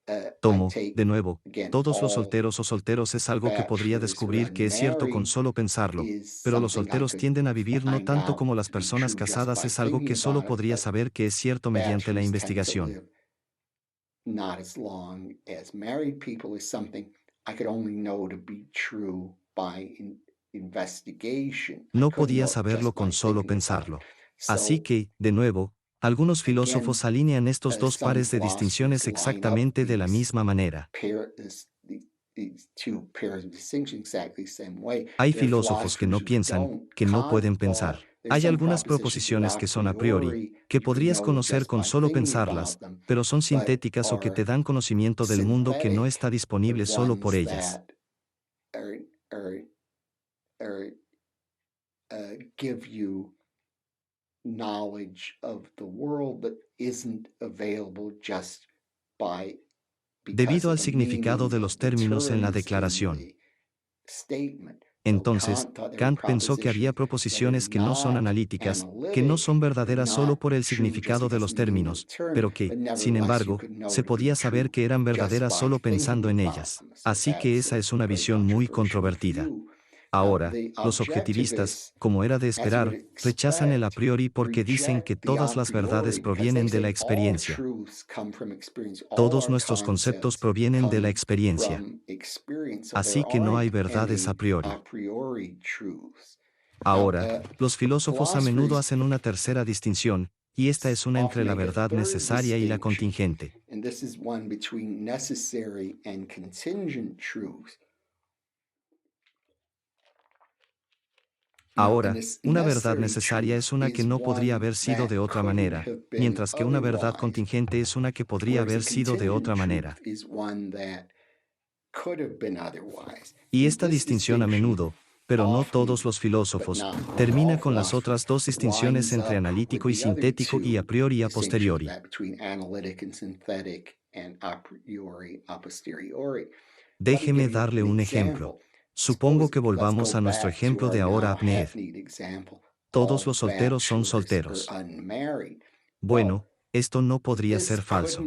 I Tomo, take, de nuevo, again, todos los all solteros o solteros es algo que podría bachelors or descubrir que es cierto con unmarried solo pensarlo, is pero los something I solteros could tienden a vivir no find tanto out como las to be personas true just casadas by es algo que thinking solo about it, podría but saber que es cierto mediante la bachelors tend to investigación. live not as long as married people is something I could only know to be true by investigation. I No couldn't podía know it saberlo just con by solo thinking about it. pensarlo. Así So que, de nuevo, algunos filósofos again, alinean estos dos some pares de philosophers distinciones line up exactamente de la misma manera. these two pairs of distinctions exactly the same way. Hay There are filósofos que philosophers no who piensan, don't. que no Kant pueden thought pensar. there's Hay some algunas propositions that proposiciones a que son a priori, priori que you could podrías know conocer just con by solo thinking pensarlas, about them, pero son but sintéticas o que te are dan conocimiento del mundo que no synthetic, está the disponible solo por ones ellas. that are, are give you knowledge of the world that isn't available just by because Debido of al the significado meaning de of los the términos en la terms in declaración. the statement. So Entonces, Kant thought there were Kant pensó que había propositions that are proposiciones que no son not analíticas, que no analytic, son they're verdaderas solo not por el true just significado de because los of the meaning of términos, the term, pero but que, sin nevertheless you embargo, could know se to be podía saber true que eran just verdaderas by solo thinking pensando en about ellas. them. So Así que that's esa a es una very visión muy controversial controvertida. view. Ahora, The los objetivistas, objectivists, como era de as you would esperar, rechazan el a expect, priori porque dicen que reject the todas a las verdades priori because they provienen de la say all experiencia. truths come from experience, all Todos our nuestros conceptos concepts provienen de la come experiencia. from experience. So there Así que no hay aren't verdades a any a priori. priori truths. Now, Ahora, los filósofos a menudo philosophers hacen una tercera distinción, y esta es una entre often la make a verdad third necesaria y la distinction, contingente. and this is one between necessary and contingent truths. Ahora, una verdad necesaria es una que no podría haber sido de otra manera, mientras que una verdad contingente es una que podría haber sido de otra manera. Y esta distinción a menudo, pero no todos los filósofos, termina con las otras dos distinciones entre analítico y sintético y a priori y a posteriori. Déjeme darle un ejemplo. Supongo que volvamos a nuestro ejemplo de ahora Abneed. Todos los solteros son solteros. Bueno, esto no podría ser falso.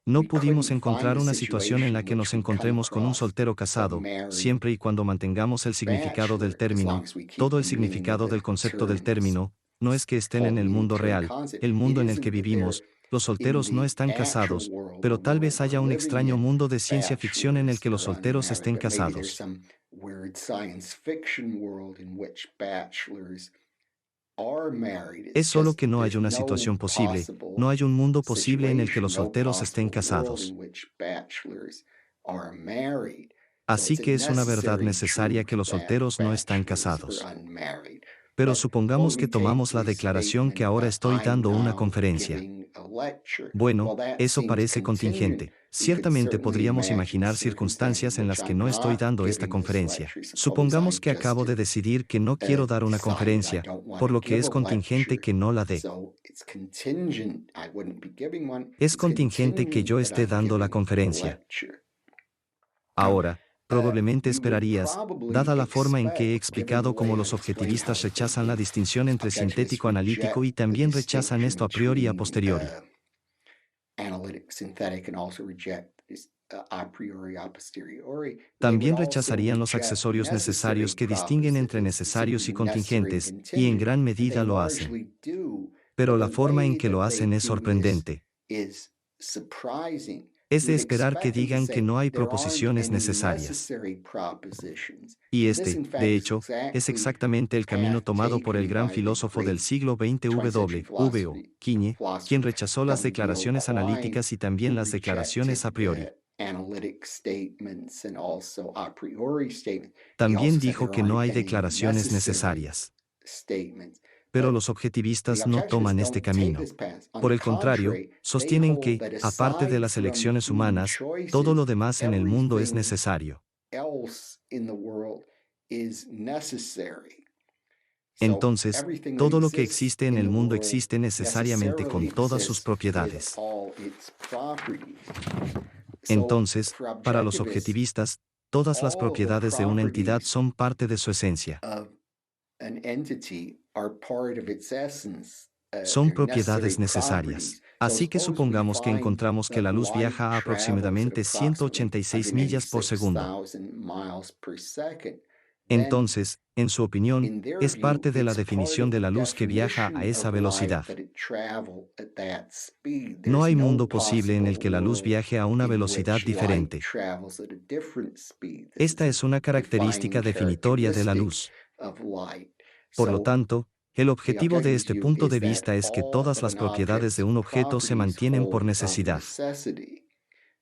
No pudimos encontrar una situación en la que nos encontremos con un soltero casado, siempre y cuando mantengamos el significado del término, todo el significado del concepto del término, no es que estén en el mundo real, el mundo en el que vivimos, los solteros no están casados, pero tal vez haya un extraño mundo de ciencia ficción en el que los solteros estén casados. Es solo que no hay una situación posible, no hay un mundo posible en el que los solteros estén casados. Así que es una verdad necesaria que los solteros no están casados. Pero supongamos que tomamos la declaración que ahora estoy dando una conferencia. Bueno, eso parece contingente. Ciertamente podríamos imaginar circunstancias en las que no estoy dando esta conferencia. Supongamos que acabo de decidir que no quiero dar una conferencia, por lo que es contingente que no la dé. Es contingente que yo esté dando la conferencia. Ahora, probablemente esperarías, dada la forma en que he explicado cómo los objetivistas rechazan la distinción entre sintético analítico y también rechazan esto a priori y a posteriori. También rechazarían los accesorios necesarios que distinguen entre necesarios y contingentes, y en gran medida lo hacen. Pero la forma en que lo hacen es sorprendente. Es de esperar que digan que no hay proposiciones necesarias. Y este, de hecho, es exactamente el camino tomado por el gran filósofo del siglo XX W.O. Quine, quien rechazó las declaraciones analíticas y también las declaraciones a priori. analytic statements and also a priori statements. He También also said dijo there que no aren't hay any declaraciones necessary necesarias. statements. Pero But los the objetivistas no objectivists toman este don't take camino. this path. On Por the el contrario, contrary, they sostienen hold que, that aparte de aside las from elecciones human humanas, todo lo choices, demás en el mundo es everything necesario. else in the world is necessary. So Entonces, everything that todo lo que exists existe en in el the mundo world existe necesariamente con necessarily todas sus exists with propiedades. all its properties. So Entonces, for para los objectivists, objetivistas, todas las all of the propiedades de una entidad properties son parte de su esencia. of an entity are part of its essence. Son They're necessary propiedades necesarias. properties. So Así que suppose we supongamos que find encontramos que that la luz light viaja a travels at aproximadamente approximately 186 millas por segundo. 186,000 miles per second. Entonces, en su opinión, In their es view, parte de la it's part definición of de the la luz que viaja a definition esa of light velocidad. that it traveled at that speed. No There's hay no mundo posible en el que possible la luz world viaje a una in velocidad which light diferente. travels at a different speed. This Esta is es una a característica defining definitoria de la characteristic luz. of light. Por lo So tanto, el the objetivo de objectivist este view punto is de that vista es que all todas of las an propiedades de object's un objeto se properties mantienen por hold of necesidad. necessity.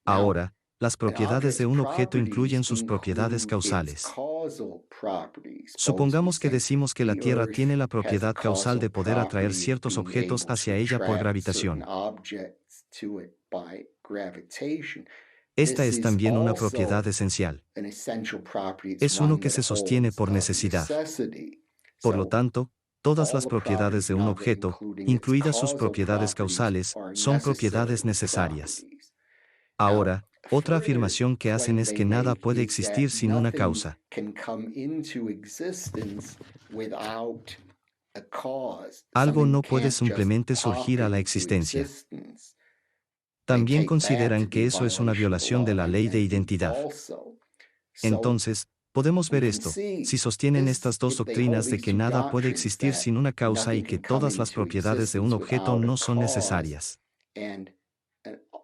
Now, Ahora, las an propiedades de object's un objeto incluyen properties sus propiedades include its causales. causal properties. Suppose we Supongamos que say decimos que la the Tierra Earth tiene la has propiedad causal causal de poder atraer property of ciertos being objetos able hacia to ella por attract certain gravitación. objects to it by gravitation. Esta This es is también una also propiedad esencial. an essential property. It's Es uno one que that se sostiene holds por of necesidad. necessity. Por lo So tanto, todas all las the propiedades properties de of an un object, objeto, including its incluidas sus causal propiedades properties, causales, are son propiedades necessary necesarias. properties. Now, Ahora, otra further afirmación que hacen claim es they que nada make puede is that existir sin una nothing causa. can come into existence without a cause. Algo Something no puede can't just simplemente pop surgir a la into existencia. existence. They También take that consideran to que be eso es una violation of the violación de law la ley de and identidad. also. So Entonces, podemos we ver can esto. see Si sostienen this, estas dos if they hold doctrinas de these que two nada puede doctrines existir that sin una causa y nothing que can come todas las into propiedades de un existence objeto without a no son cause, necesarias. and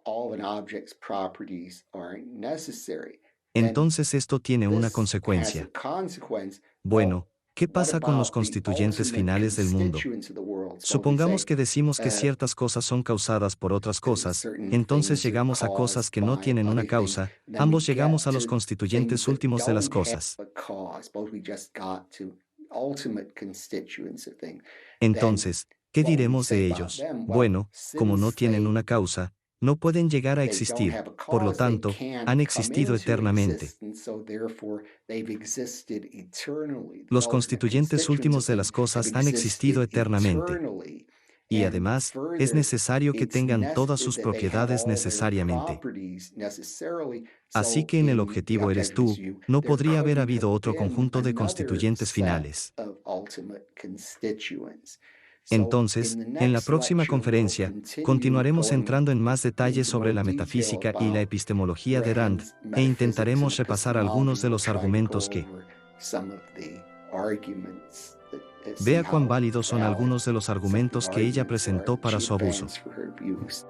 all of an object's properties are necessary, then Entonces esto tiene una this has a consecuencia. consequence. Bueno, ¿qué What pasa con los about the constituyentes ultimate finales del mundo? constituents of the world? So we Supongamos say que decimos que ciertas cosas son causadas por otras cosas, certain entonces things are llegamos a cosas caused que no by tienen una other things. causa, Then we ambos get llegamos a los to things constituyentes that últimos de las don't have cosas. a cause. Suppose we just got to ultimate constituents of things. Then Entonces, ¿qué what would we diremos say de about ellos? them? Well, Bueno, como no since tienen una causa, no pueden llegar a they don't existir, have a por lo cause, they tanto, can't han come existido into eternamente. existence, so therefore they've existed eternally. The Los ultimate constituyentes constituents últimos of de things las cosas have han existido existed eternamente. eternally. Y And además, es further, necesario que it's tengan todas sus that they have propiedades all their necesariamente. properties necessarily. Así So que en el in the objetivo eres objectivist tú, view, no there podría haber couldn't habido have otro been conjunto de another constituyentes set finales. of ultimate constituents. So Entonces, in the en la next próxima lecture, we'll conferencia, continue continuaremos going entrando en más detalles into sobre more la detail metafísica y la about epistemología de Rand, Rand's e metaphysics and intentaremos repasar epistemology. algunos de We'll los try to go argumentos que, over some of the arguments see vea cuán how válidos son valid algunos de los some of the argumentos que ella arguments presentó are para she su abuso. advanced for her views.